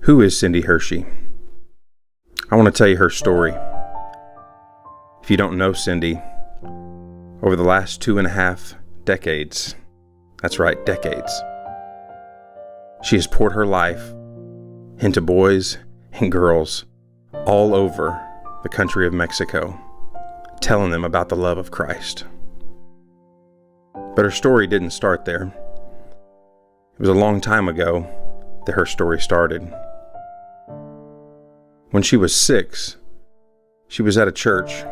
Who is Cindy Hershey? I want to tell you her story. If you don't know Cindy, over the last 2.5 decades, that's right, decades, she has poured her life into boys and girls all over the country of Mexico, telling them about the love of Christ. But her story didn't start there. It was a long time ago that her story started. When she was 6, she was at a church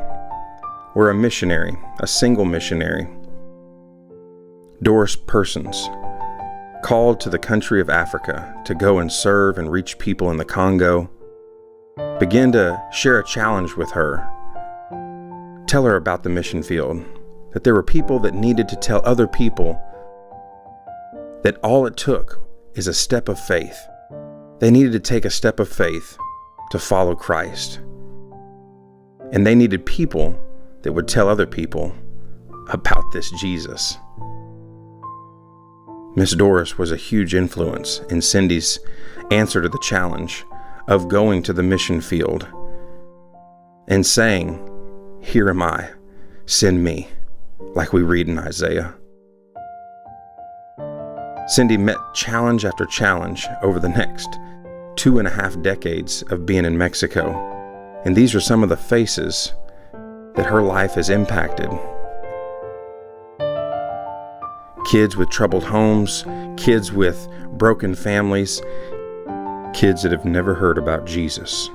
where a missionary, a single missionary, Doris Persons, called to the country of Africa to go and serve and reach people in the Congo, began to share a challenge with her, tell her about the mission field, that there were people that needed to tell other people that all it took is a step of faith. They needed to take a step of faith to follow Christ. And they needed people that would tell other people about this Jesus. Miss Doris was a huge influence in Cindy's answer to the challenge of going to the mission field and saying, "Here am I, send me," like we read in Isaiah. Cindy met challenge after challenge over the next 2.5 decades of being in Mexico, and these are some of the faces that her life has impacted. Kids with troubled homes, kids with broken families, kids that have never heard about Jesus.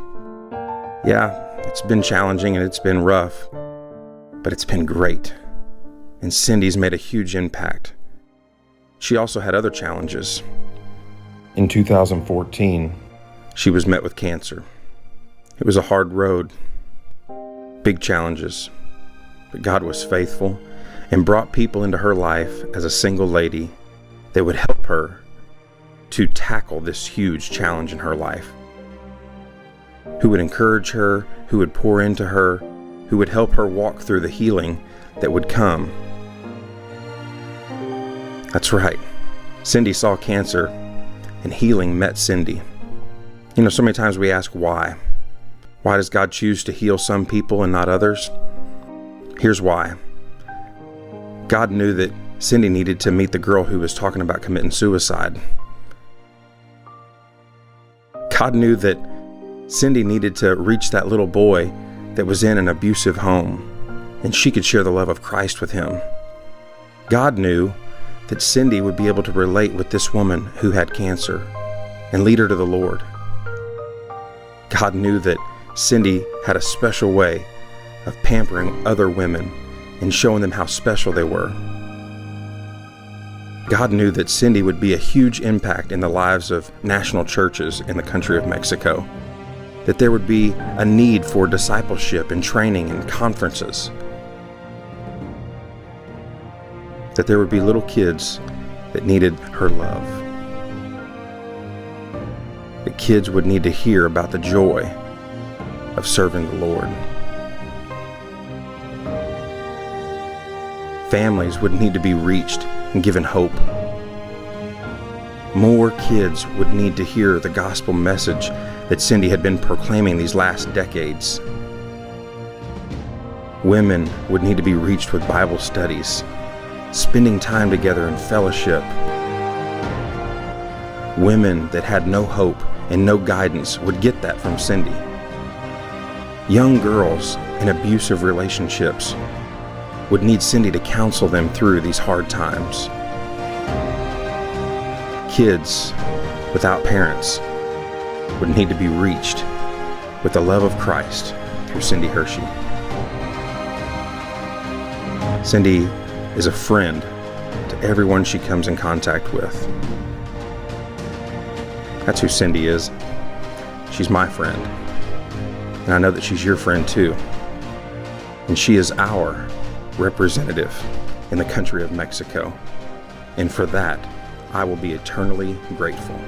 Yeah, it's been challenging and it's been rough, but it's been great. And Cindy's made a huge impact. She also had other challenges. In 2014, she was met with cancer. It was a hard road, big challenges, but God was faithful and brought people into her life as a single lady that would help her to tackle this huge challenge in her life, who would encourage her, who would pour into her, who would help her walk through the healing that would come. That's right. Cindy saw cancer and healing met Cindy. You know, so many times we ask why. Why does God choose to heal some people and not others? Here's why. God knew that Cindy needed to meet the girl who was talking about committing suicide. God knew that Cindy needed to reach that little boy that was in an abusive home, and she could share the love of Christ with him. God knew that Cindy would be able to relate with this woman who had cancer and lead her to the Lord. God knew that Cindy had a special way of pampering other women and showing them how special they were. God knew that Cindy would be a huge impact in the lives of national churches in the country of Mexico, that there would be a need for discipleship and training and conferences, that there would be little kids that needed her love. The kids would need to hear about the joy of serving the Lord. Families would need to be reached and given hope. More kids would need to hear the gospel message that Cindy had been proclaiming these last decades. Women would need to be reached with Bible studies, spending time together in fellowship. Women that had no hope and no guidance would get that from Cindy. Young girls in abusive relationships would need Cindy to counsel them through these hard times. Kids without parents would need to be reached with the love of Christ through Cindy Hershey. Cindy is a friend to everyone she comes in contact with. That's who Cindy is. She's my friend. And I know that she's your friend too. And she is our representative in the country of Mexico. And for that, I will be eternally grateful.